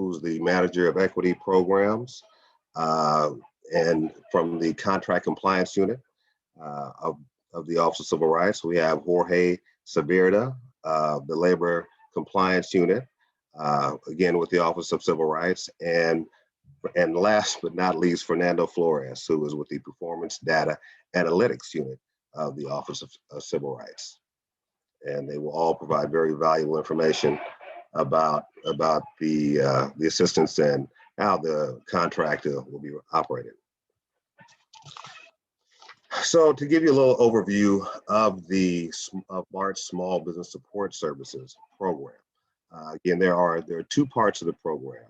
who's the manager of equity programs, and from the contract compliance unit of the Office of Civil Rights. We have Jorge Saberda, the labor compliance unit, again with the Office of Civil Rights, and last but not least, Fernando Flores, who is with the Performance Data Analytics unit of the Office of Civil Rights. And they will all provide very valuable information about the assistance and how the contractor will be operated. So to give you a little overview of BART's Small Business Support Services program. Again, there are two parts of the program.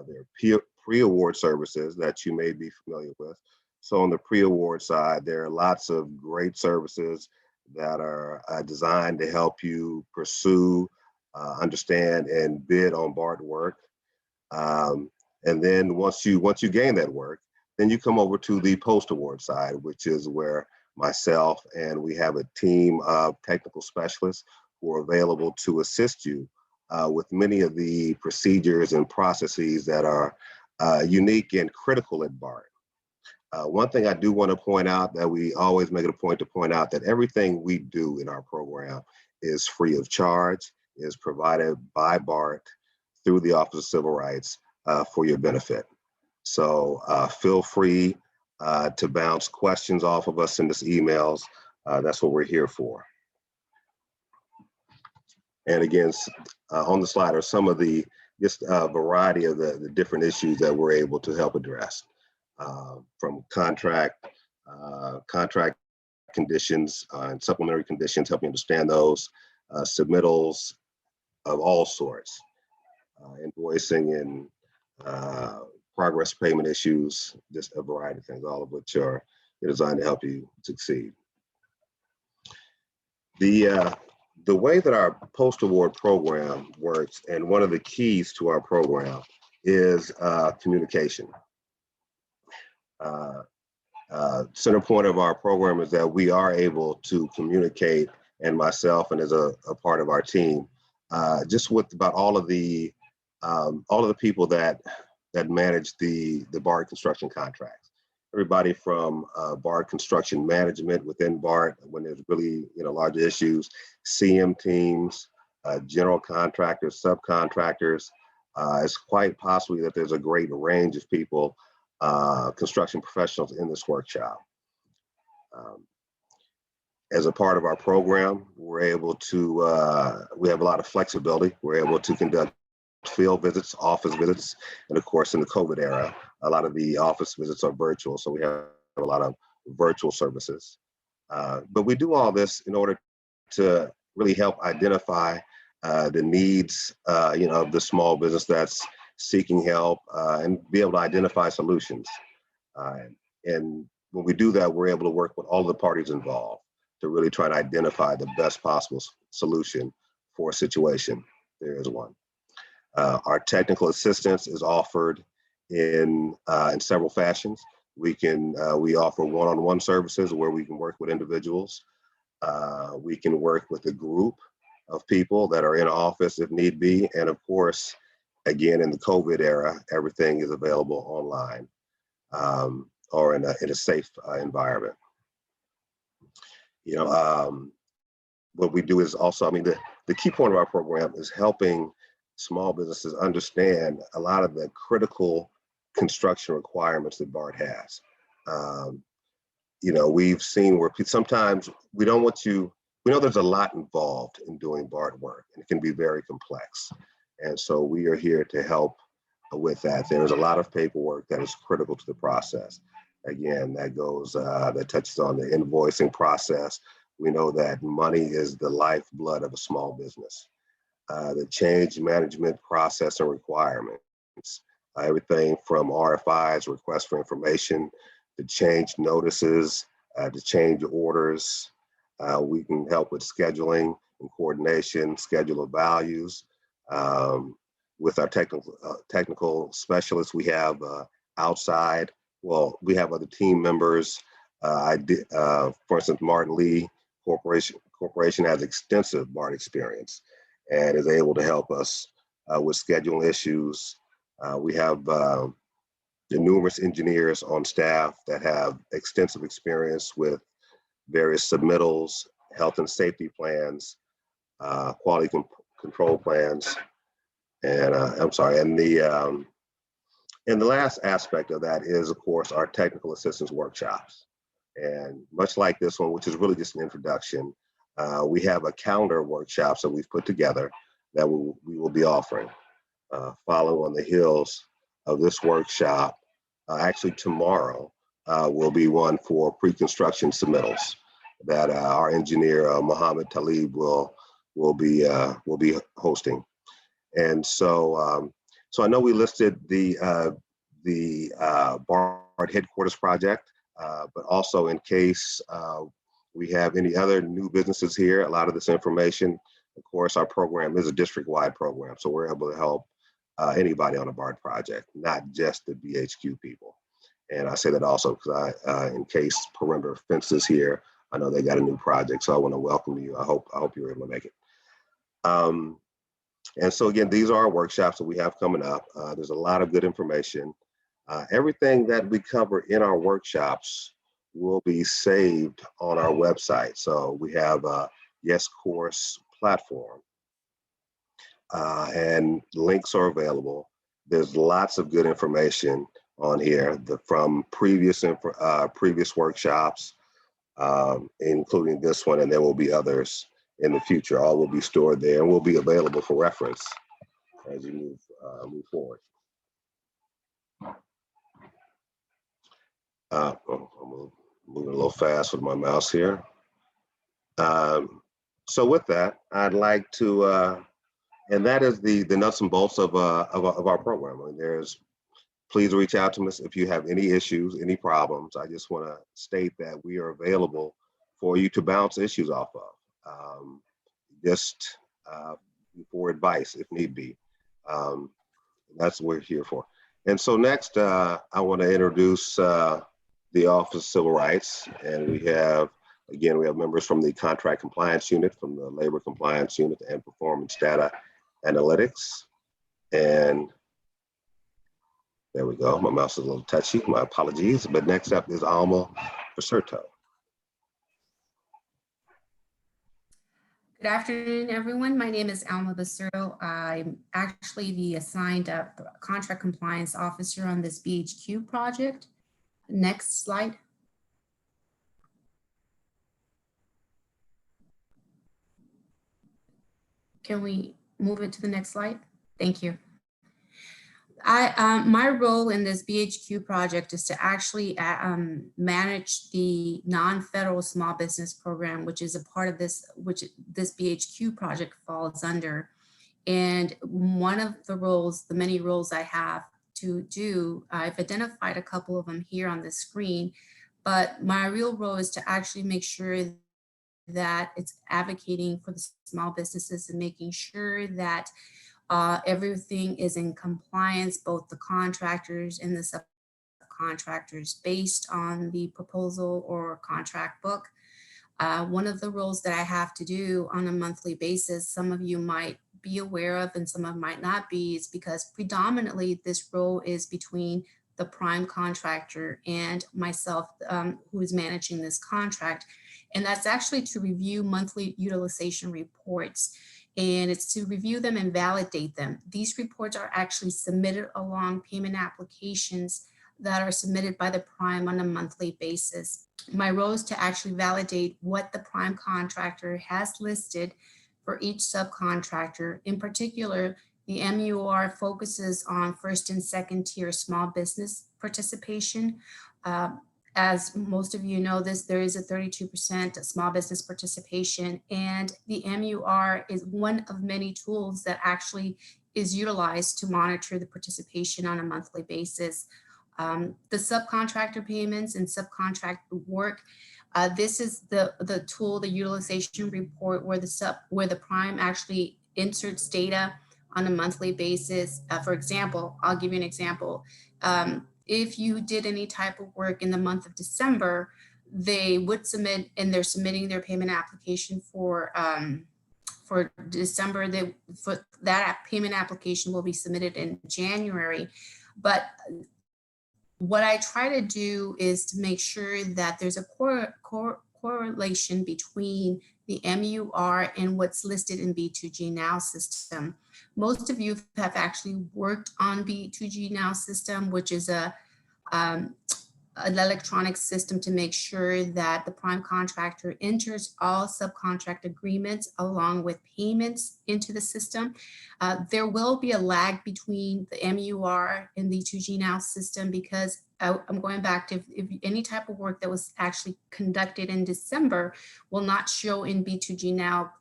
There are pre-award services that you may be familiar with. So on the pre-award side, there are lots of great services that are designed to help you pursue, understand, and bid on BART work. And then once you gain that work, then you come over to the post-award side, which is where myself and we have a team of technical specialists who are available to assist you with many of the procedures and processes that are unique and critical at BART. One thing I do want to point out, that we always make it a point to point out, that everything we do in our program is free of charge, is provided by BART through the Office of Civil Rights for your benefit. So feel free to bounce questions off of us, send us emails. That's what we're here for. And again, on the slide are some of the variety of the different issues that we're able to help address. From contract conditions and supplementary conditions, helping understand those, submittals of all sorts, invoicing and progress payment issues, just a variety of things, all of which are designed to help you succeed. The way that our post-award program works, and one of the keys to our program, is communication. Center point of our program is that we are able to communicate, and myself and as a part of our team, just with about all of the people that manage the BART construction contracts. Everybody from BART construction management within BART, when there's really large issues, CM teams, general contractors, subcontractors. It's quite possibly that there's a great range of people, construction professionals in this workshop. As a part of our program, we're able to, we have a lot of flexibility. We're able to conduct field visits, office visits, and of course in the COVID era, a lot of the office visits are virtual, so we have a lot of virtual services. But we do all this in order to really help identify the needs of the small business that's seeking help, and be able to identify solutions. And when we do that, we're able to work with all the parties involved to really try to identify the best possible solution for a situation. There is one. Our technical assistance is offered in several fashions. We offer one-on-one services where we can work with individuals. We can work with a group of people that are in office if need be. And of course, again, in the COVID era, everything is available online or in a safe environment. What we do is also, the key point of our program is helping small businesses understand a lot of the critical construction requirements that BART has. We've seen where sometimes we know there's a lot involved in doing BART work, and it can be very complex. And so we are here to help with that. There's a lot of paperwork that is critical to the process. Again, that touches on the invoicing process. We know that money is the lifeblood of a small business. The change management process and requirements, everything from RFIs, requests for information, to change notices, to change orders. We can help with scheduling and coordination, schedule of values. With our technical specialists, we have we have other team members. For instance, Martin Lee Corporation has extensive BART experience and is able to help us with scheduling issues, We have the numerous engineers on staff that have extensive experience with various submittals, health and safety plans, quality control plans, and and the last aspect of that is, of course, our technical assistance workshops. And much like this one, which is really just an introduction, we have a calendar of workshops that we've put together that we will be offering. Following on the heels of this workshop, actually tomorrow will be one for pre-construction submittals that our engineer Mohammed Talib will be hosting. And so so I know we listed the BART headquarters project, but also in case we have any other new businesses here, a lot of this information, of course, our program is a district-wide program, so we're able to help anybody on a BART project, not just the BHQ people. And I say that also because in case Perimeter Fences here, I know they got a new project, so I want to welcome you. I hope you're able to make it. And so again, these are our workshops that we have coming up. There's a lot of good information. Everything that we cover in our workshops will be saved on our website. So we have a Yes Course platform, and links are available. There's lots of good information on here from previous workshops, including this one, and there will be others in the future. All will be stored there and will be available for reference as you move forward. I'm moving a little fast with my mouse here. So with that, I'd like to, and that is the nuts and bolts of our program. I mean, please reach out to us if you have any issues, any problems. I just want to state that we are available for you to bounce issues off of, just for advice if need be. That's what we're here for. And so next, I want to introduce the Office of Civil Rights, and we have members from the Contract Compliance Unit, from the Labor Compliance Unit, and Performance Data Analytics. And there we go. My mouse is a little touchy. My apologies. But next up is Alma Basurto. Good afternoon, everyone. My name is Alma Basurto. I'm actually the assigned contract compliance officer on this BHQ project. Next slide. Can we move it to the next slide? Thank you. My role in this BHQ project is to actually manage the non-federal small business program, which is a part of this, which this BHQ project falls under. And one of the roles, the many roles I have to do, I've identified a couple of them here on the screen, but my real role is to actually make sure that it's advocating for the small businesses and making sure that everything is in compliance, both the contractors and the subcontractors, based on the proposal or contract book. One of the roles that I have to do on a monthly basis, some of you might be aware of and some of might not be, is because predominantly this role is between the prime contractor and myself, who is managing this contract. And that's actually to review monthly utilization reports. And it's to review them and validate them. These reports are actually submitted along payment applications that are submitted by the prime on a monthly basis. My role is to actually validate what the prime contractor has listed for each subcontractor. In particular, the MUR focuses on first and second tier small business participation. As most of you know this, there is a 32% small business participation, and the MUR is one of many tools that actually is utilized to monitor the participation on a monthly basis. The subcontractor payments and subcontract work, this is the tool, the utilization report, where the prime actually inserts data on a monthly basis. For example, I'll give you an example. If you did any type of work in the month of December, they would submit, and they're submitting their payment application for for December, for that payment application will be submitted in January. But what I try to do is to make sure that there's a correlation between the MUR and what's listed in B2G Now system. Most of you have actually worked on B2G Now system, which is an electronic system to make sure that the prime contractor enters all subcontract agreements along with payments into the system. There will be a lag between the MUR and the B2G Now system because I'm going back to if any type of work that was actually conducted in December will not show in B2G Now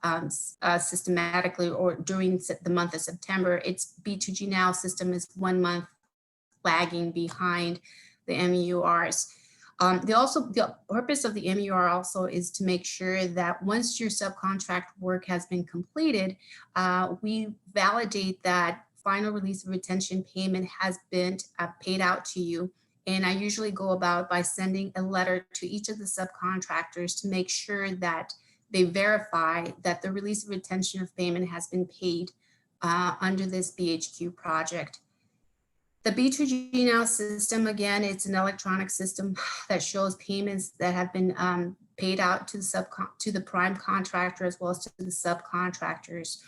systematically or during the month of September. It's B2G Now system is 1 month lagging behind the MURs. The purpose of the MUR also is to make sure that once your subcontract work has been completed, we validate that final release of retention payment has been paid out to you. And I usually go about by sending a letter to each of the subcontractors to make sure that they verify that the release of retention of payment has been paid under this BHQ project. The B2G Now system, again, it's an electronic system that shows payments that have been paid out to the prime contractor as well as to the subcontractors.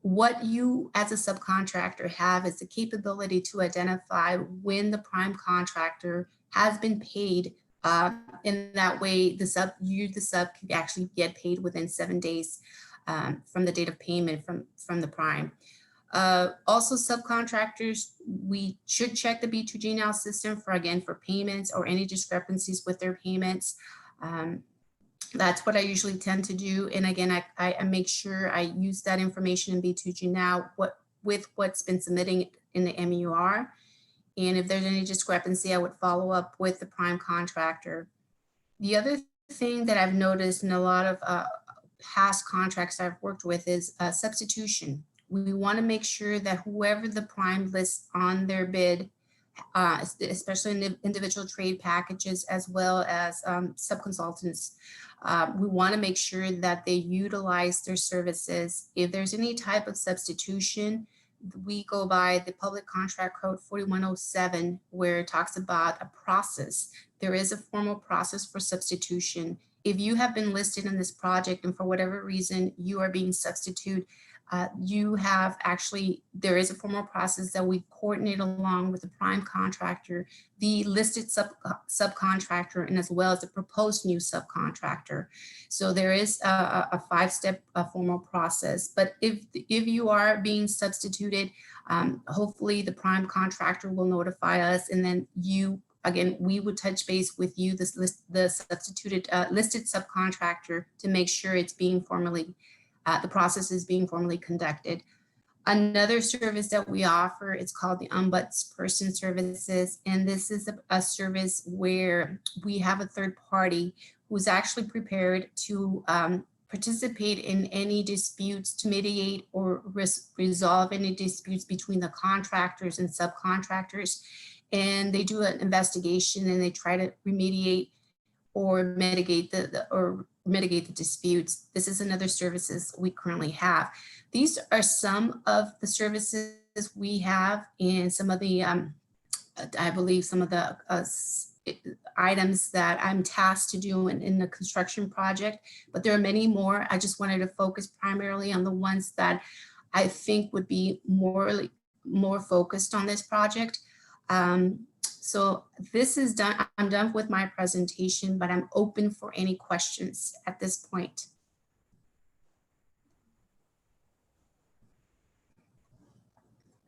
What you as a subcontractor have is the capability to identify when the prime contractor has been paid. In that way, the sub can actually get paid within 7 days from the date of payment from the prime. Also, subcontractors, we should check the B2G Now system for payments or any discrepancies with their payments. That's what I usually tend to do. And again, I make sure I use that information in B2G Now with what's been submitting in the MUR. And if there's any discrepancy, I would follow up with the prime contractor. The other thing that I've noticed in a lot of past contracts I've worked with is substitution. We want to make sure that whoever the prime lists on their bid, especially in the individual trade packages as well as subconsultants, we want to make sure that they utilize their services. If there's any type of substitution, we go by the Public Contract Code 4107, where it talks about a process. There is a formal process for substitution. If you have been listed in this project and for whatever reason you are being substituted, there is a formal process that we coordinate along with the prime contractor, the listed subcontractor, and as well as the proposed new subcontractor. So there is a 5-step formal process. But if you are being substituted, hopefully the prime contractor will notify us, and then we would touch base with you, the substituted listed subcontractor, to make sure it's being formally the process is being formally conducted. Another service that we offer is called the ombudsperson services. And this is a service where we have a third party who's actually prepared to participate in any disputes, to mediate or resolve any disputes between the contractors and subcontractors. And they do an investigation and they try to remediate or mitigate the disputes. This is another services we currently have. These are some of the services we have, and some of the, I believe some of the items that I'm tasked to do in the construction project, but there are many more. I just wanted to focus primarily on the ones that I think would be more focused on this project. So this is done. I'm done with my presentation, but I'm open for any questions at this point.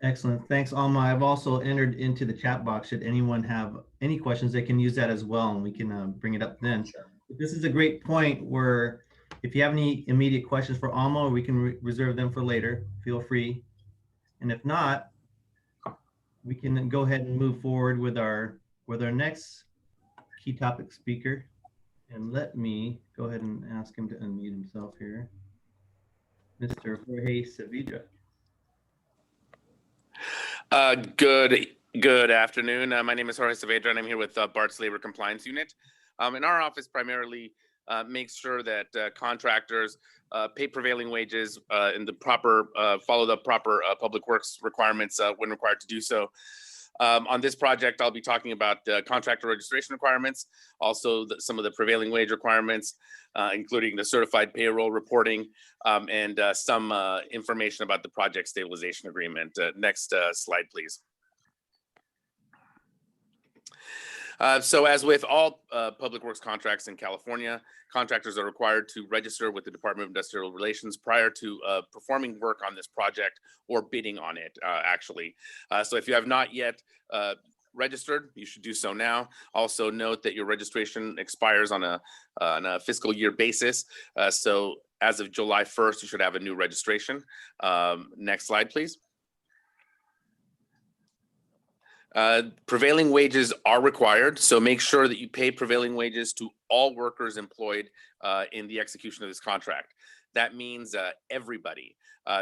Excellent. Thanks, Alma. I've also entered into the chat box. Should anyone have any questions, they can use that as well, and we can bring it up then. Sure. This is a great point where if you have any immediate questions for Alma, we can reserve them for later. Feel free. And if not, we can go ahead and move forward with our next key topic speaker. And let me go ahead and ask him to unmute himself here. Mr. Jorge Saavedra. Good afternoon. My name is Jorge Saavedra, and I'm here with BART's Labor Compliance Unit. In our office, primarily, make sure that contractors pay prevailing wages and the proper follow the proper public works requirements when required to do so. On this project, I'll be talking about the contractor registration requirements, also some of the prevailing wage requirements, including the certified payroll reporting, and some information about the project stabilization agreement. Next slide, please. So as with all public works contracts in California, contractors are required to register with the Department of Industrial Relations prior to performing work on this project or bidding on it, actually. So if you have not yet registered, you should do so now. Also note that your registration expires on a fiscal year basis. So as of July 1st, you should have a new registration. Next slide, please. Prevailing wages are required, so make sure that you pay prevailing wages to all workers employed in the execution of this contract. That means everybody.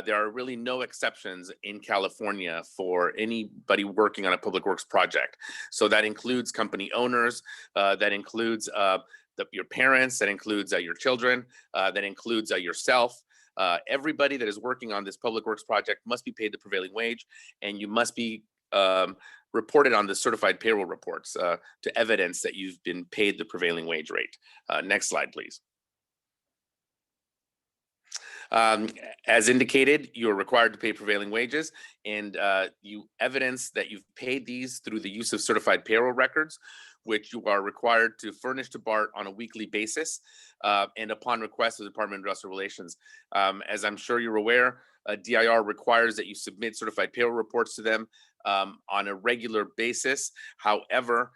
There are really no exceptions in California for anybody working on a public works project. So that includes company owners, that includes your parents, that includes your children, that includes yourself. Everybody that is working on this public works project must be paid the prevailing wage, and you must be reported on the certified payroll reports to evidence that you've been paid the prevailing wage rate. Next slide, please. As indicated, you're required to pay prevailing wages, and you evidence that you've paid these through the use of certified payroll records, which you are required to furnish to BART on a weekly basis and upon request of the Department of Industrial Relations. As I'm sure you're aware, DIR requires that you submit certified payroll reports to them on a regular basis. However,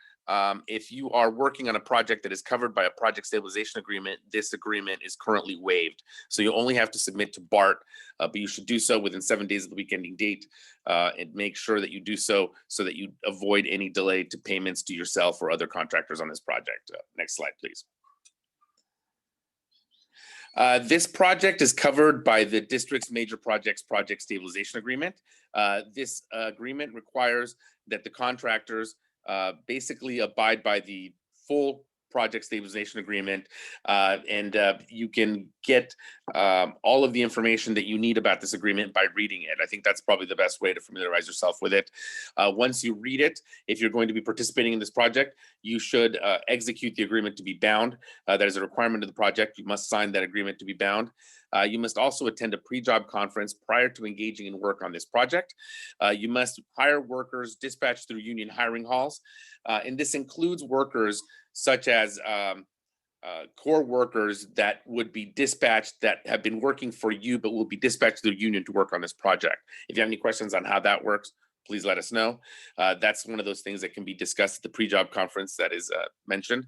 if you are working on a project that is covered by a project stabilization agreement, this agreement is currently waived. So you only have to submit to BART, but you should do so within 7 days of the week ending date, and make sure that you do so that you avoid any delay to payments to yourself or other contractors on this project. Next slide, please. This project is covered by the district's major projects project stabilization agreement. This agreement requires that the contractors basically abide by the full project stabilization agreement, and you can get all of the information that you need about this agreement by reading it. I think that's probably the best way to familiarize yourself with it. Once you read it, if you're going to be participating in this project, you should execute the agreement to be bound. That is a requirement of the project. You must sign that agreement to be bound. You must also attend a pre-job conference prior to engaging in work on this project. You must hire workers dispatched through union hiring halls, and this includes workers such as core workers that would be dispatched that have been working for you but will be dispatched to the union to work on this project. If you have any questions on how that works, please let us know. That's one of those things that can be discussed at the pre-job conference that is mentioned.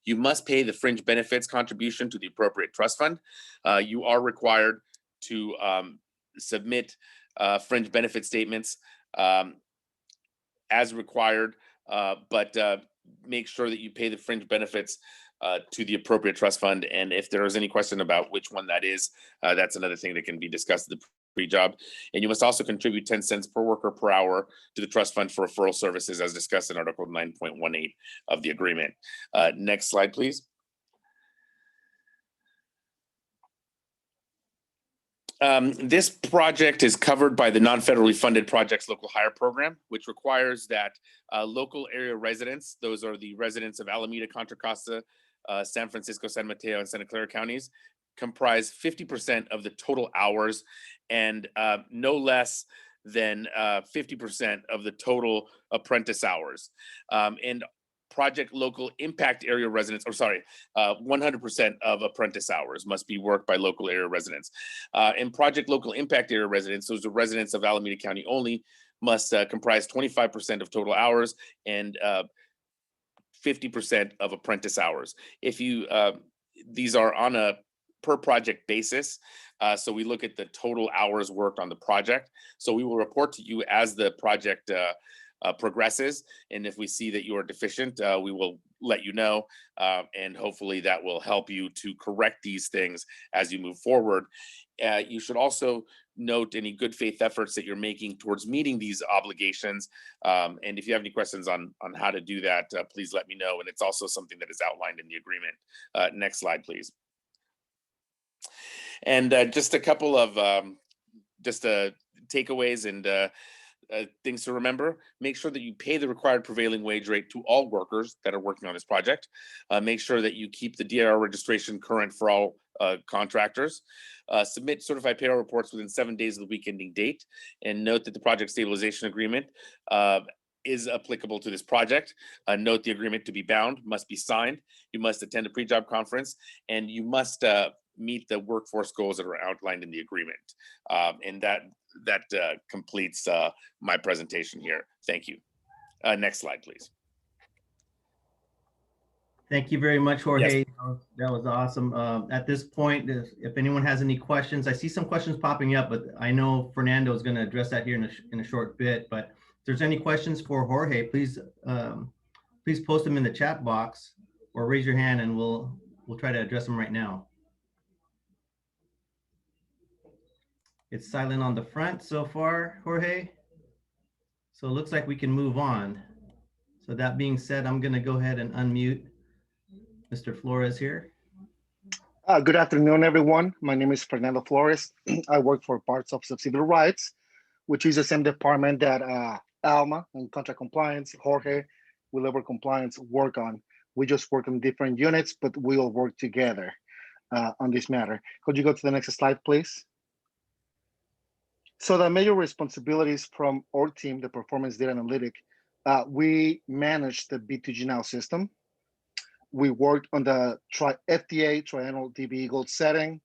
You must pay the fringe benefits contribution to the appropriate trust fund. You are required to submit fringe benefit statements as required, but make sure that you pay the fringe benefits to the appropriate trust fund. And if there is any question about which one that is, that's another thing that can be discussed at the pre-job. And you must also contribute 10 cents per worker per hour to the trust fund for referral services as discussed in Article 9.18 of the agreement. Next slide, please. This project is covered by the non-federally funded Projects Local Hire Program, which requires that local area residents, those are the residents of Alameda, Contra Costa, San Francisco, San Mateo, and Santa Clara counties, comprise 50% of the total hours and no less than 50% of the total apprentice hours. And project local impact area residents, 100% of apprentice hours must be worked by local area residents. And project local impact area residents, those are residents of Alameda County only, must comprise 25% of total hours and 50% of apprentice hours. If you, these are on a per project basis. So we look at the total hours worked on the project. So we will report to you as the project progresses. And if we see that you are deficient, we will let you know, and hopefully that will help you to correct these things as you move forward. You should also note any good faith efforts that you're making towards meeting these obligations. And if you have any questions on how to do that, please let me know. And it's also something that is outlined in the agreement. Next slide, please. And just a couple of takeaways and things to remember. Make sure that you pay the required prevailing wage rate to all workers that are working on this project. Make sure that you keep the DIR registration current for all contractors. Submit certified payroll reports within 7 days of the week ending date, and note that the project stabilization agreement is applicable to this project. Note the agreement to be bound must be signed. You must attend a pre-job conference, and you must meet the workforce goals that are outlined in the agreement. And that completes my presentation here. Thank you. Next slide, please. Thank you very much, Jorge. That was awesome. At this point, if anyone has any questions, I see some questions popping up, but I know Fernando is going to address that here in a short bit. But if there's any questions for Jorge, please post them in the chat box or raise your hand, and we'll try to address them right now. It's silent on the front so far, Jorge. So it looks like we can move on. So that being said, I'm going to go ahead and unmute Mr. Flores here. Good afternoon, everyone. My name is Fernando Flores. I work for Parts of Civil Rights, which is the same department that Alma and contract compliance, Jorge, with labor compliance work on. We just work on different units, but we all work together on this matter. Could you go to the next slide, please? So the major responsibilities from our team, the performance data analytic, we manage the B2G Now system. We worked on the FTA, triannual DBE goal setting.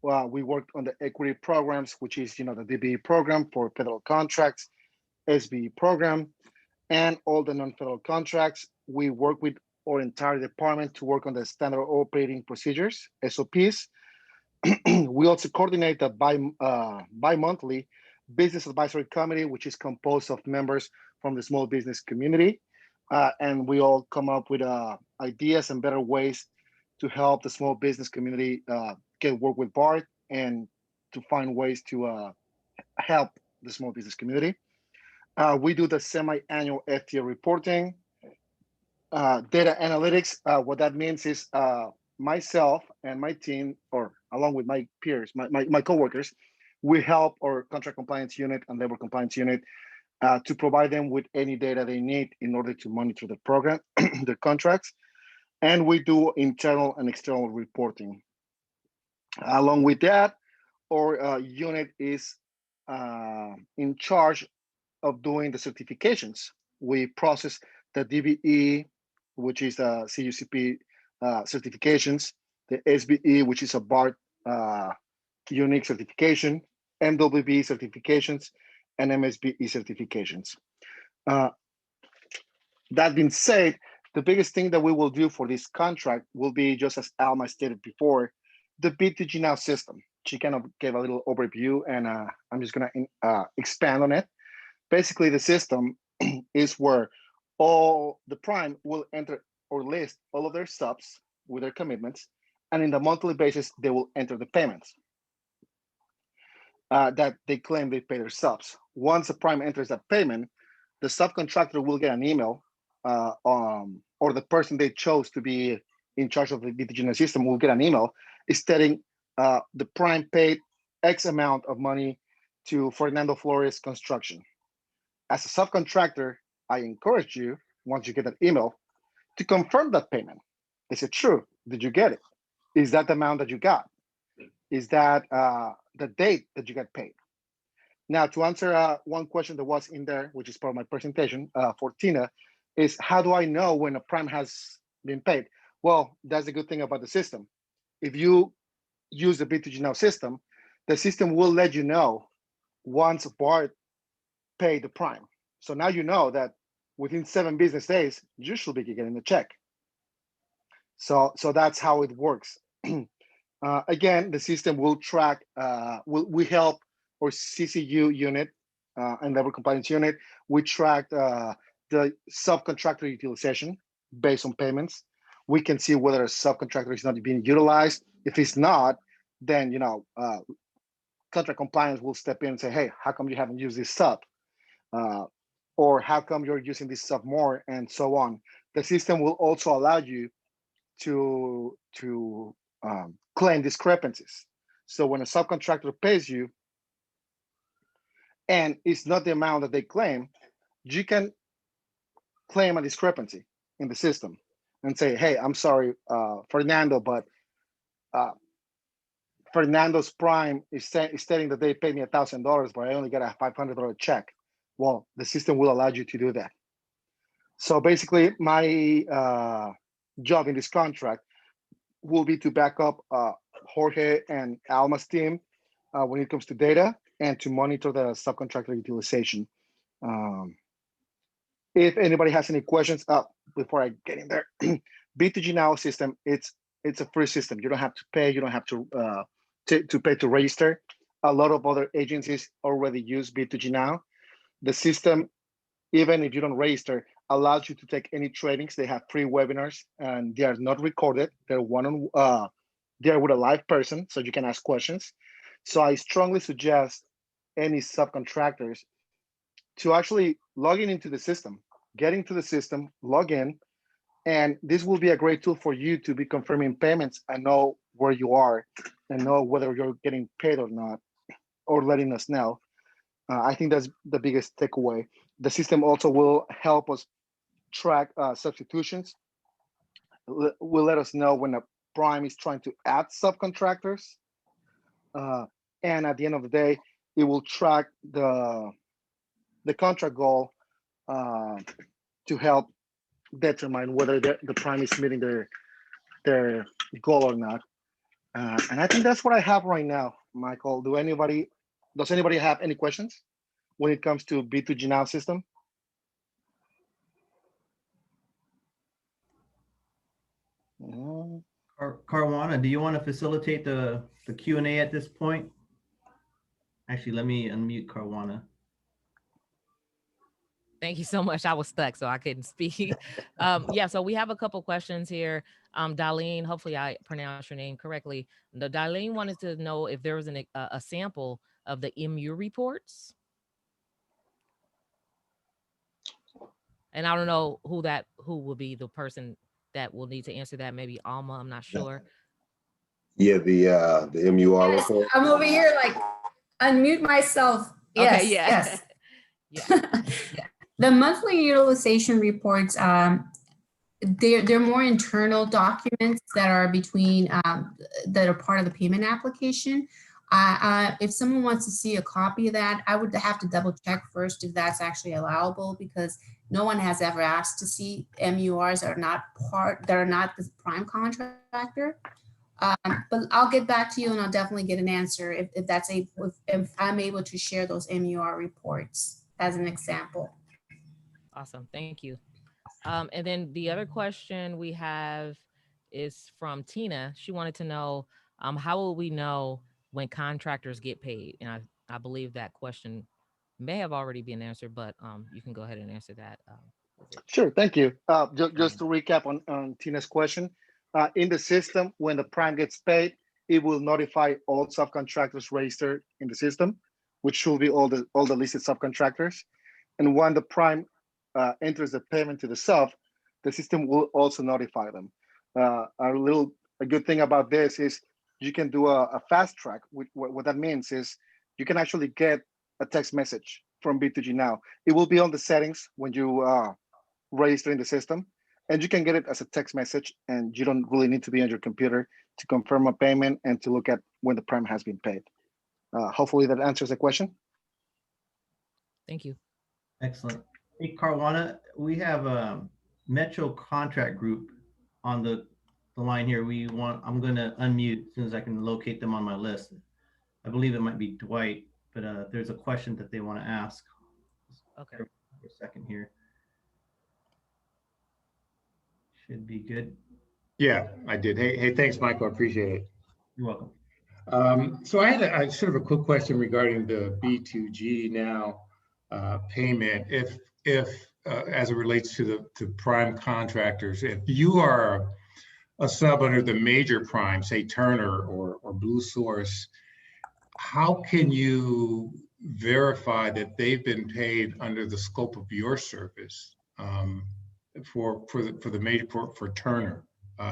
We worked on the equity programs, which is the DBE program for federal contracts, SBE program, and all the non-federal contracts. We work with our entire department to work on the standard operating procedures, SOPs. We also coordinate the bi-monthly business advisory committee, which is composed of members from the small business community. And we all come up with ideas and better ways to help the small business community get work with BART and to find ways to help the small business community. We do the semi-annual FTA reporting, data analytics. What that means is myself and my team, or along with my peers, my coworkers, we help our contract compliance unit and labor compliance unit to provide them with any data they need in order to monitor the program, the contracts. And we do internal and external reporting. Along with that, our unit is in charge of doing the certifications. We process the DBE, which is the CUCP certifications, the SBE, which is a BART unique certification, MWB certifications, and MSBE certifications. That being said, the biggest thing that we will do for this contract will be, just as Alma stated before, the B2G Now system. She kind of gave a little overview, and I'm just going to expand on it. Basically, the system is where all the prime will enter or list all of their subs with their commitments, and in the monthly basis, they will enter the payments that they claim they pay their subs. Once the prime enters that payment, the subcontractor will get an email, or the person they chose to be in charge of the B2G Now system will get an email stating the prime paid X amount of money to Fernando Flores Construction. As a subcontractor, I encourage you, once you get that email, to confirm that payment. Is it true? Did you get it? Is that the amount that you got? Is that the date that you got paid? Now, to answer one question that was in there, which is part of my presentation for Tina, is how do I know when a prime has been paid? Well, that's the good thing about the system. If you use the B2G Now system, the system will let you know once BART paid the prime. So now you know that within 7 business days, you should be getting the check. So that's how it works. Again, the system will track, we help our CCU unit and labor compliance unit. We track the subcontractor utilization. based on payments. We can see whether a subcontractor is not being utilized. If it's not, then contract compliance will step in and say, hey, how come you haven't used this sub? Or how come you're using this sub more, and so on. The system will also allow you to claim discrepancies. So when a subcontractor pays you and it's not the amount that they claim, you can claim a discrepancy in the system and say, hey, I'm sorry, Fernando, but Fernando's prime is stating that they paid me $1,000, but I only got a $500 check. Well, the system will allow you to do that. So basically, my job in this contract will be to back up Jorge and Alma's team when it comes to data and to monitor the subcontractor utilization. If anybody has any questions, before I get in there, B2G Now system, it's a free system. You don't have to pay. You don't have to pay to register. A lot of other agencies already use B2G Now. The system, even if you don't register, allows you to take any trainings. They have free webinars, and they are not recorded. They're they're with a live person, so you can ask questions. So I strongly suggest any subcontractors to actually log into the system, get into the system, log in, and this will be a great tool for you to be confirming payments and know where you are and know whether you're getting paid or not, or letting us know. I think that's the biggest takeaway. The system also will help us track substitutions. Will let us know when a prime is trying to add subcontractors. And at the end of the day, it will track the contract goal to help determine whether the prime is meeting their goal or not. And I think that's what I have right now, Michael. Does anybody have any questions when it comes to B2G Now system? Caruana, do you want to facilitate the Q&A at this point? Actually, let me unmute Caruana. Thank you so much. I was stuck, so I couldn't speak. Yeah, so we have a couple questions here. Darlene, hopefully I pronounced your name correctly. Darlene wanted to know if there was a sample of the MU reports. And I don't know who will be the person that will need to answer that. Maybe Alma, I'm not sure. Yeah, the MUR Yes, report. I'm over here like unmute myself. Yes, Okay, yeah. yes. Yeah. The monthly utilization reports, they're more internal documents that are between that are part of the payment application. If someone wants to see a copy of that, I would have to double check first if that's actually allowable, because no one has ever asked to see MURs that are not the prime contractor. But I'll get back to you and I'll definitely get an answer if I'm able to share those MUR reports as an example. Awesome, thank you. And then the other question we have is from Tina. She wanted to know, how will we know when contractors get paid? And I believe that question may have already been answered, but you can go ahead and answer that. Sure, thank you. Just to recap on Tina's question, in the system, when the prime gets paid, it will notify all subcontractors registered in the system, which should be all the listed subcontractors. And when the prime enters the payment to the sub, the system will also notify them. A good thing about this is you can do a fast track. What that means is you can actually get a text message from B2G Now. It will be on the settings when you register in the system, and you can get it as a text message, and you don't really need to be on your computer to confirm a payment and to look at when the prime has been paid. Hopefully that answers the question. Thank you. Excellent. Hey, Caruana, we have a Metro Contract Group on the line here. I'm going to unmute as soon as I can locate them on my list. I believe it might be Dwight, but there's a question that they want to ask. Okay. For a second here. Should be good. Yeah, I did. Hey, thanks, Michael. I appreciate it. You're welcome. So I had a sort of a quick question regarding the B2G Now payment. If as it relates to prime contractors. If you are a sub under the major prime, say Turner or Blue Source, how can you verify that they've been paid under the scope of your service for the major for Turner?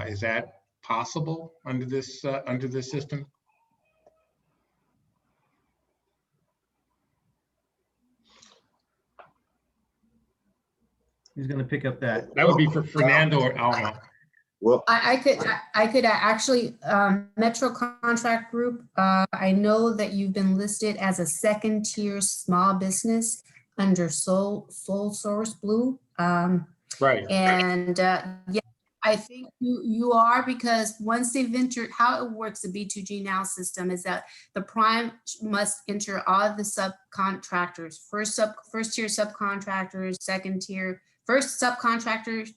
Is that possible under this system? Who's going to pick up that? That would be for Fernando or Alma. Well, I could actually, Metro Contract Group, I know that you've been listed as a second tier small business under Sole Source Blue. Right. And yeah, I think you are, because once they've entered, how it works, the B2G Now system is that the prime must enter all of the subcontractors, first tier subcontractors, second tier, first subcontractors,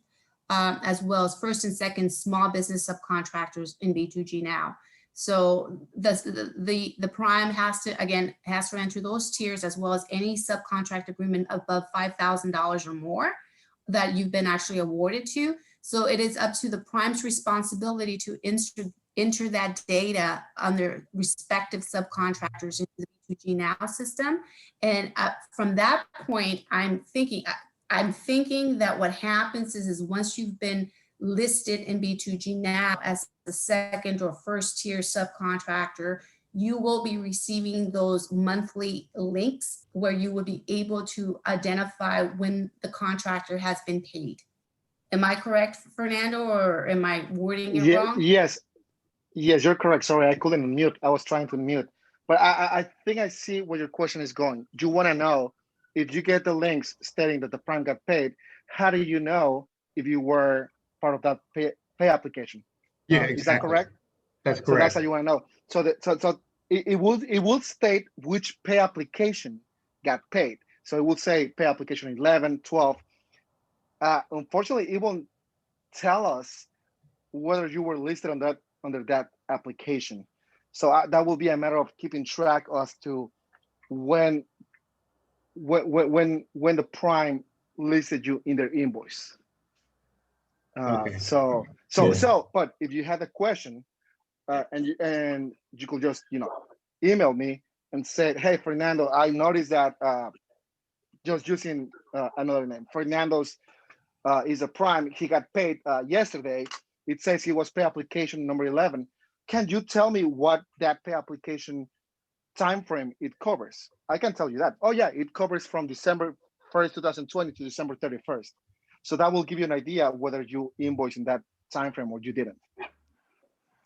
as well as first and second small business subcontractors in B2G Now. So the prime has to enter those tiers, as well as any subcontract agreement above $5,000 or more that you've been actually awarded to. So it is up to the prime's responsibility to enter that data on their respective subcontractors into the B2G Now system. And from that point, I'm thinking that what happens is once you've been listed in B2G Now as the second or first tier subcontractor, you will be receiving those monthly links where you will be able to identify when the contractor has been paid. Am I correct, Fernando, or am I wording it wrong? Yes, you're correct. Sorry, I couldn't mute. I was trying to mute. But I think I see where your question is going. You want to know, if you get the links stating that the prime got paid, how do you know if you were part of that pay application? Yeah, Is exactly. that correct? That's So correct. that's how you want to know. So it will state which pay application got paid. So it will say pay application 11, 12. Unfortunately, it won't tell us whether you were listed on that under that application. So that will be a matter of keeping track as to when the prime listed you in their invoice. Okay. But if you had a question, and you could just email me and say, hey, Fernando, I noticed that just using another name, Fernando's is a prime. He got paid yesterday. It says he was pay application number 11. Can you tell me what that pay application time frame it covers? I can tell you that. Oh yeah, it covers from December 1st, 2020 to December 31st. So that will give you an idea whether you invoiced in that time frame or you didn't.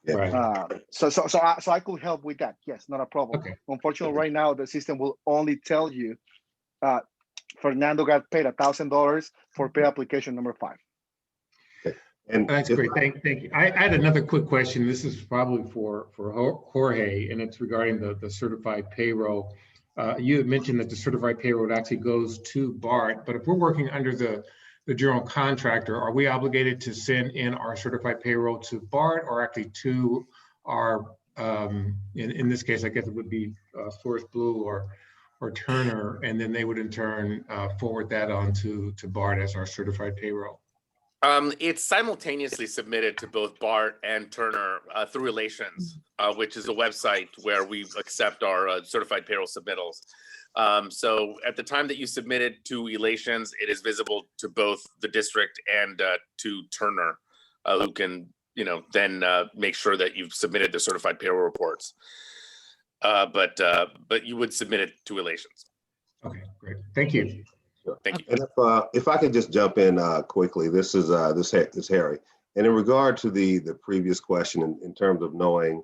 Right. So I could help with that. Yes, not a problem. Okay. Unfortunately, right now the system will only tell you Fernando got paid $1,000 for pay application number 5. and That's great. Thank you. I had another quick question. This is probably for Jorge, and it's regarding the certified payroll. You had mentioned that the certified payroll actually goes to BART, but if we're working under the general contractor, are we obligated to send in our certified payroll to BART, or actually to our, in this case, I guess it would be Source Blue or Turner, and then they would in turn forward that on to BART as our certified payroll? It's simultaneously submitted to both BART and Turner through Relations, which is a website where we accept our certified payroll submittals. So at the time that you submit it to Relations, it is visible to both the district and to Turner, who can, then make sure that you've submitted the certified payroll reports. But you would submit it to Relations. Okay, great. Thank you. Sure. Thank you. And if I could just jump in quickly, this is Harry. And in regard to the previous question, in terms of knowing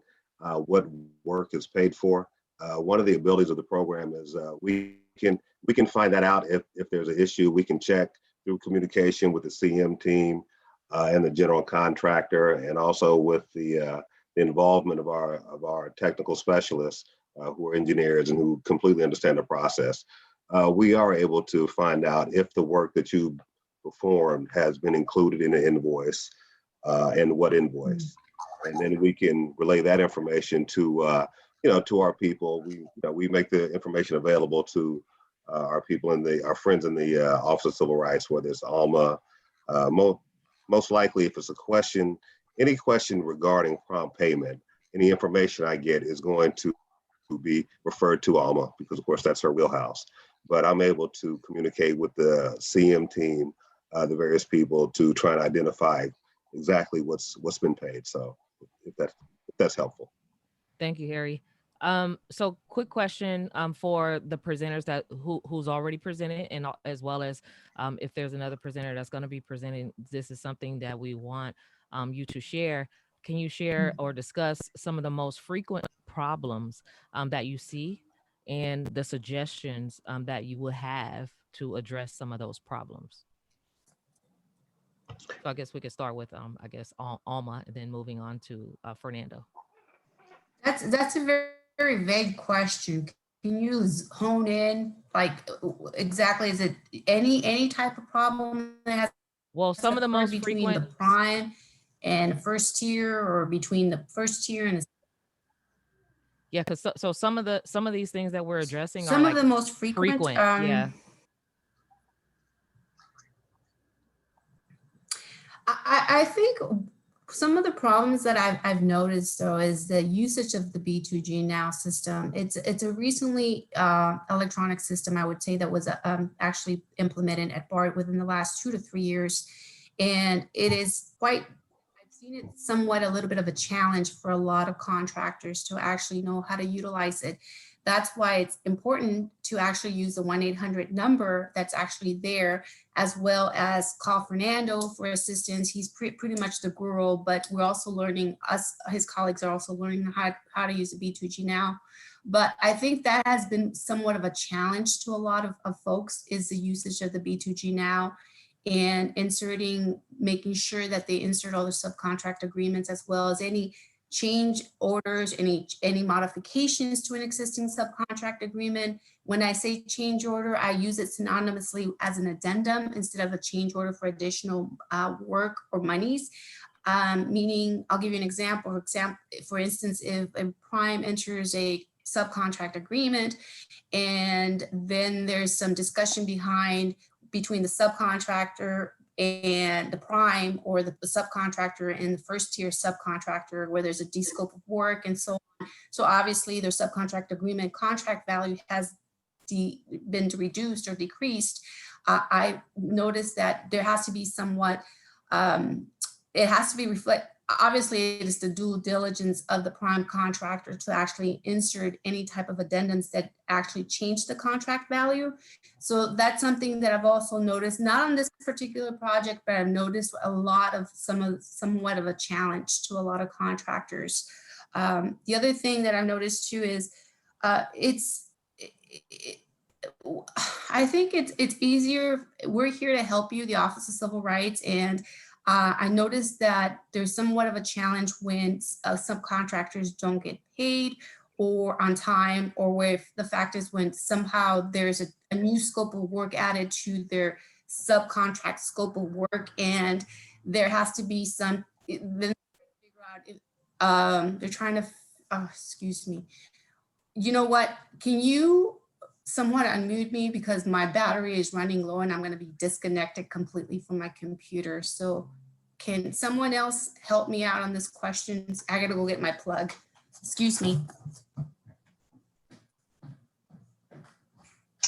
what work is paid for, one of the abilities of the program is we can find that out if there's an issue. We can check through communication with the CM team and the general contractor, and also with the involvement of our technical specialists who are engineers and who completely understand the process. We are able to find out if the work that you performed has been included in the invoice and what invoice, and then we can relay that information to to our people. We make the information available to our people our friends in the Office of Civil Rights, whether it's ALMA, most likely if it's a question, any question regarding prompt payment, any information I get is going to be referred to ALMA because of course that's her wheelhouse. But I'm able to communicate with the CM team, the various people to try and identify exactly what's been paid. So if that's helpful. Thank you, Harry. So quick question for the presenters who's already presented, and as well as if there's another presenter that's going to be presenting, this is something that we want you to share. Can you share or discuss some of the most frequent problems that you see and the suggestions that you would have to address some of those problems? So I guess we could start with Alma, and then moving on to Fernando. That's a very, very vague question. Can you hone in, like, exactly, is it any type of problem that has? Well, some of the most between frequent the prime and first tier, or between the first tier and the, yeah, because so some of these things that we're addressing some are of like the most frequent. yeah. I think some of the problems that I've noticed though is the usage of the B2G Now system. It's a recently electronic system, I would say, that was actually implemented at BART within the last 2 to 3 years, and it is quite. I've seen it somewhat a little bit of a challenge for a lot of contractors to actually know how to utilize it. That's why it's important to actually use the 1-800 number that's actually there, as well as call Fernando for assistance. He's pretty much the guru, but we're also learning, his colleagues are also learning how to use the B2G Now. But I think that has been somewhat of a challenge to a lot of folks, is the usage of the B2G Now, and making sure that they insert all the subcontract agreements, as well as any change orders, any modifications to an existing subcontract agreement. When I say change order, I use it synonymously as an addendum instead of a change order for additional work or monies. Meaning, I'll give you an example. For instance, if a prime enters a subcontract agreement, and then there's some discussion between the subcontractor and the prime, or the subcontractor and the first tier subcontractor, where there's a de-scope of work and so on. So obviously their subcontract agreement contract value has been reduced or decreased. I noticed that there has to be somewhat, it has to be obviously it is the due diligence of the prime contractor to actually insert any type of addendums that actually change the contract value. So that's something that I've also noticed, not on this particular project, but I've noticed a lot of somewhat of a challenge to a lot of contractors. The other thing that I've noticed too is I think it's easier. We're here to help you, the Office of Civil Rights, and I noticed that there's somewhat of a challenge when subcontractors don't get paid or on time, or where the fact is when somehow there's a new scope of work added to their subcontract scope of work, and there has to be some, then figure out, they're trying to, excuse me. You know what, can you somewhat unmute me, because my battery is running low and I'm going to be disconnected completely from my computer. So can someone else help me out on this question? I got to go get my plug. Excuse me.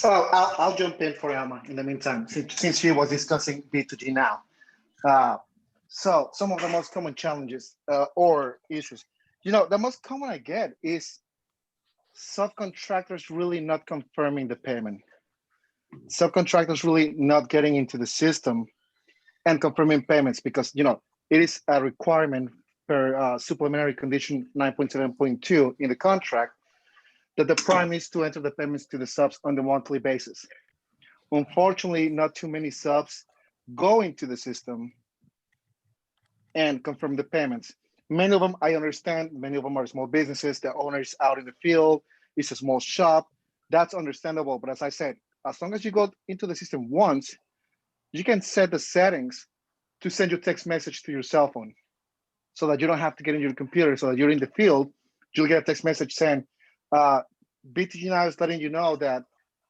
Oh, I'll jump in for Alma in the meantime, since she was discussing B2G Now. So some of the most common challenges or issues, the most common I get is subcontractors really not confirming the payment. Subcontractors really not getting into the system and confirming payments, because it is a requirement per supplementary condition 9.7.2 in the contract that the prime is to enter the payments to the subs on the monthly basis. Unfortunately, not too many subs go into the system and confirm the payments. Many of them, I understand, many of them are small businesses, the owner is out in the field, it's a small shop, that's understandable. But as I said, as long as you go into the system once, you can set the settings to send your text message to your cell phone, so that you don't have to get in your computer, so that you're in the field, you'll get a text message saying, B2G Now is letting you know that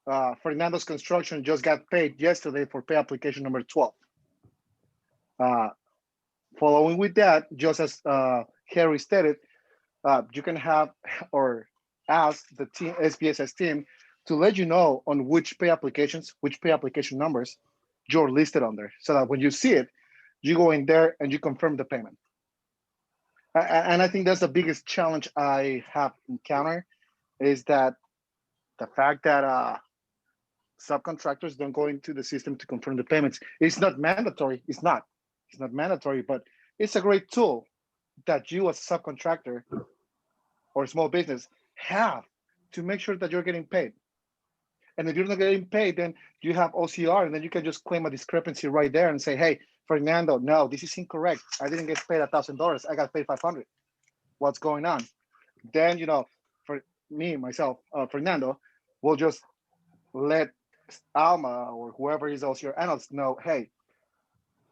Fernando's Construction just got paid yesterday for pay application number 12. Following with that, just as Harry stated, you can have or ask the team, SBSS team, to let you know on which pay application numbers you're listed under, so that when you see it, you go in there and you confirm the payment. And I think that's the biggest challenge I have encountered, is that the fact that subcontractors don't go into the system to confirm the payments. It's not mandatory. It's not mandatory, but it's a great tool that you as a subcontractor or a small business have to make sure that you're getting paid. And if you're not getting paid, then you have OCR, and then you can just claim a discrepancy right there and say, hey, Fernando, no, this is incorrect. I didn't get paid $1,000. I got paid $500. What's going on? Then, for me, myself, Fernando, will just let Alma or whoever is OCR analyst know, hey,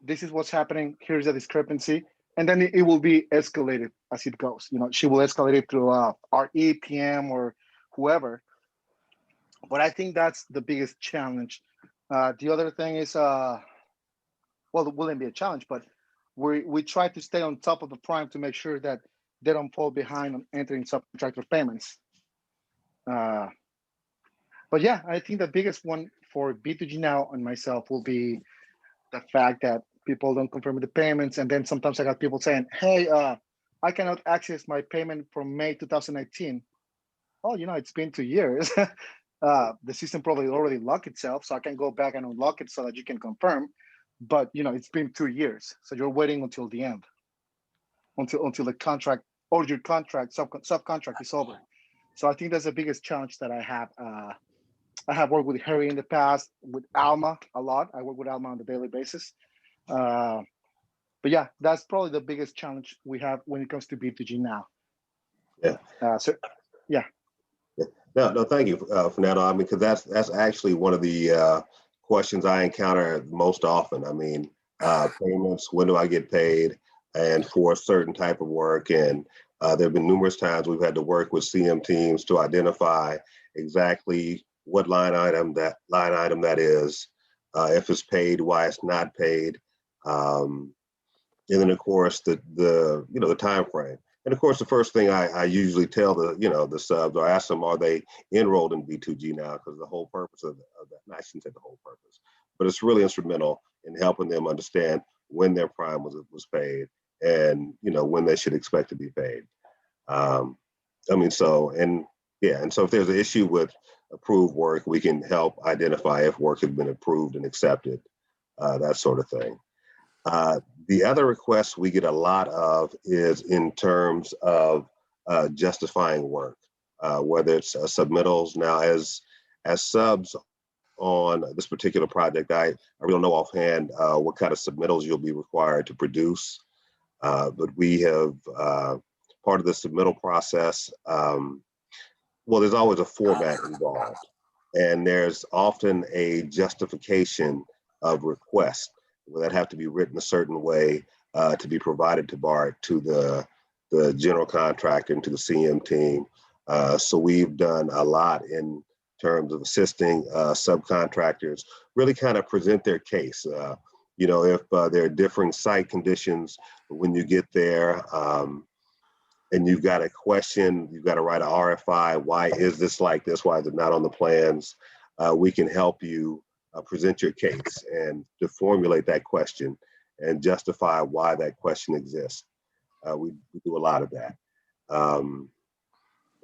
this is what's happening. Here's a discrepancy. And then it will be escalated as it goes. She will escalate it through RE, PM, or whoever. But I think that's the biggest challenge. The other thing is, well, it wouldn't be a challenge, but we try to stay on top of the prime to make sure that they don't fall behind on entering subcontractor payments. But yeah, I think the biggest one for B2G Now and myself will be the fact that people don't confirm the payments. And then sometimes I got people saying, hey, I cannot access my payment from May 2019. Oh, it's been 2 years. The system probably already locked itself, so I can go back and unlock it so that you can confirm. But it's been 2 years, so you're waiting until the end, until the contract or your contract subcontract is over. So I think that's the biggest challenge that I have. I have worked with Harry in the past, with Alma a lot. I work with Alma on a daily basis. But yeah, that's probably the biggest challenge we have when it comes to B2G Now. Yeah. Yeah. No, thank you, Fernando. I mean, because that's actually one of the questions I encounter most often. I mean, payments, when do I get paid, and for a certain type of work. And there have been numerous times we've had to work with CM teams to identify exactly what line item that is, if it's paid, why it's not paid, and then of course the time frame. And of course, the first thing I usually tell the subs, or ask them, are they enrolled in B2G Now? Because the whole purpose of that, I shouldn't say the whole purpose, but it's really instrumental in helping them understand when their prime was paid, and when they should expect to be paid. And so if there's an issue with approved work, we can help identify if work has been approved and accepted, that sort of thing. The other requests we get a lot of is in terms of justifying work, whether it's submittals. Now, as subs on this particular project, I really don't know offhand what kind of submittals you'll be required to produce, but we have part of the submittal process. Well, there's always a format involved, and there's often a justification of request that have to be written a certain way to be provided to BART, to the general contractor, and to the CM team. So we've done a lot in terms of assisting subcontractors really kind of present their case. If there are different site conditions when you get there, and you've got a question, you've got to write an RFI. Why is this like this? Why is it not on the plans? We can help you present your case and to formulate that question and justify why that question exists. We do a lot of that.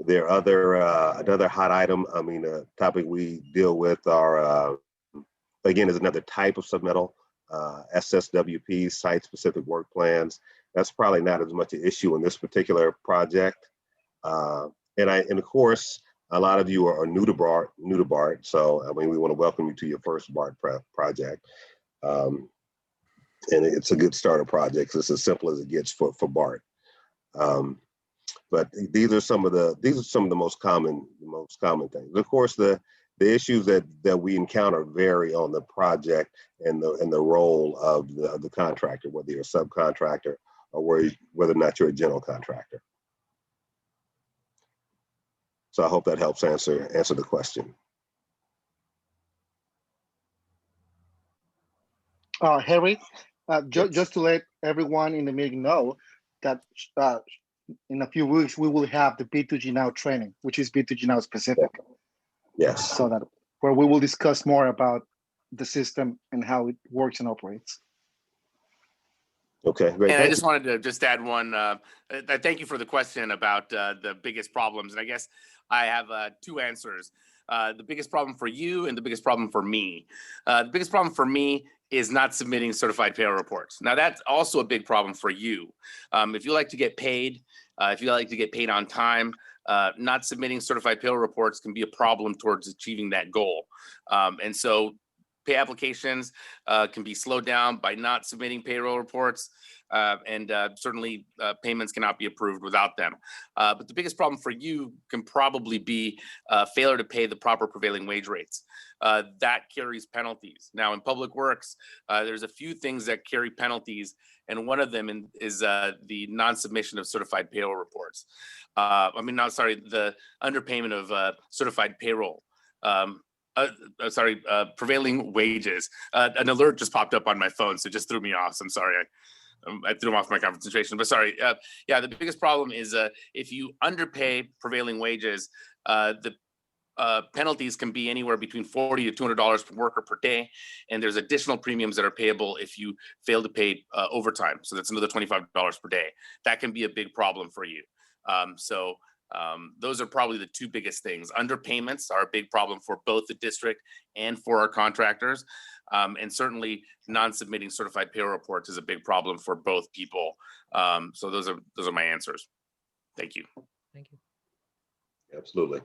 There are another hot item. A topic we deal with are, again, is another type of submittal, SSWP, site-specific work plans. That's probably not as much an issue in this particular project. And of course, a lot of you are new to BART. So, we want to welcome you to your first BART project. And it's a good starter project. It's as simple as it gets for BART. But these are some of the most common things. Of course, the issues that we encounter vary on the project and the role of the contractor, whether you're a subcontractor or whether or not you're a general contractor. So I hope that helps answer the question. Harry, Yes. just to let everyone in the meeting know that in a few weeks we will have the B2G Now training, which is B2G Now specific. Yes. So that where we will discuss more about the system and how it works and operates. Okay, great. And I Thank just wanted to just add one, thank you for the question about the biggest problems. And I guess I have two answers. The biggest problem for you and the biggest problem for me. The biggest problem for me is not submitting certified payroll reports. Now that's also a big problem for you. If you like to get paid, if you like to get paid on time, not submitting certified payroll reports can be a problem towards achieving that goal. And so pay applications can be slowed down by not submitting payroll reports, and certainly payments cannot be approved without them. But the biggest problem for you can probably be failure to pay the proper prevailing wage rates. That carries penalties. Now in public works, there's a few things that carry penalties, and one of them is the non-submission of certified payroll reports. The underpayment of certified payroll. Prevailing wages. An alert just popped up on my phone, so it just threw me off. So I'm sorry. I threw him off my concentration, but sorry. Yeah, the biggest problem is if you underpay prevailing wages, the penalties can be anywhere between $40 to $200 per worker per day, and there's additional premiums that are payable if you fail to pay overtime. So that's another $25 per day. That can be a big problem for you. Those are probably the two biggest things. Underpayments are a big problem for both the district and for our contractors. And certainly non-submitting certified payroll reports is a big problem for both people. So those are my answers. Thank you. Thank you. Absolutely.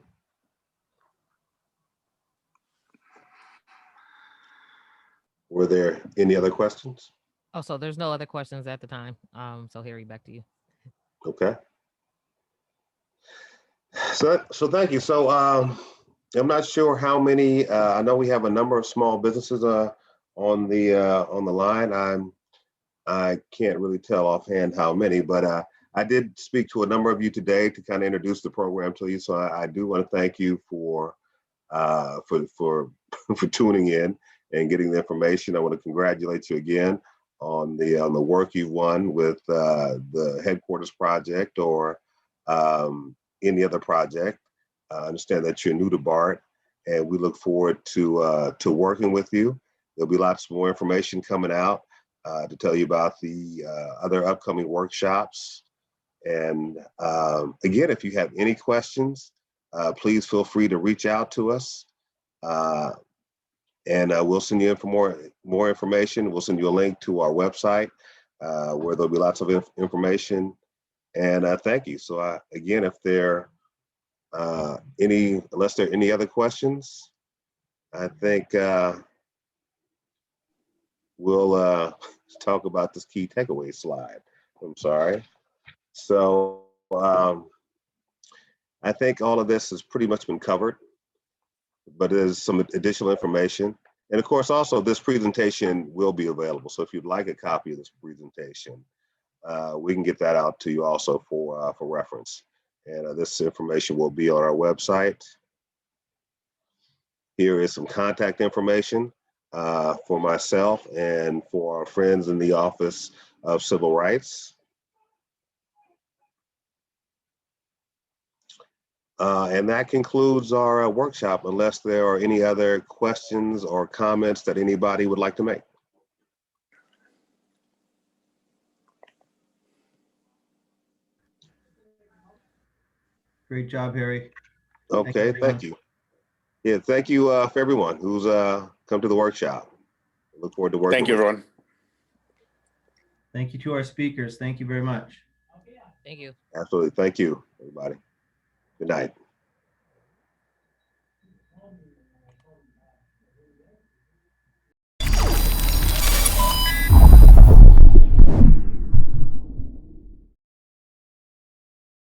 Were there any other questions? Oh, so there's no other questions at the time. So Harry, back to you. Okay. So thank you. So I'm not sure how many. I know we have a number of small businesses on the line. I can't really tell offhand how many, but I did speak to a number of you today to kind of introduce the program to you. So I do want to thank you for tuning in and getting the information. I want to congratulate you again on the work you've won with the headquarters project or any other project. I understand that you're new to BART, and we look forward to working with you. There'll be lots more information coming out to tell you about the other upcoming workshops. And again, if you have any questions, please feel free to reach out to us. And we'll send you in for more information. We'll send you a link to our website where there'll be lots of information. And thank you. So again, if there unless there are any other questions, I think we'll talk about this key takeaway slide. I'm sorry. So I think all of this has pretty much been covered, but there's some additional information. And of course, also this presentation will be available. So if you'd like a copy of this presentation, we can get that out to you also for reference. And this information will be on our website. Here is some contact information for myself and for our friends in the Office of Civil Rights. And that concludes our workshop, unless there are any other questions or comments that anybody would like to make. Great job, Harry. Okay, thank you. Yeah, thank you for everyone who's come to the workshop. I look forward to working. Thank you, everyone. Thank you to our speakers. Thank you very much. Thank you. Absolutely. Thank you, everybody. Good night.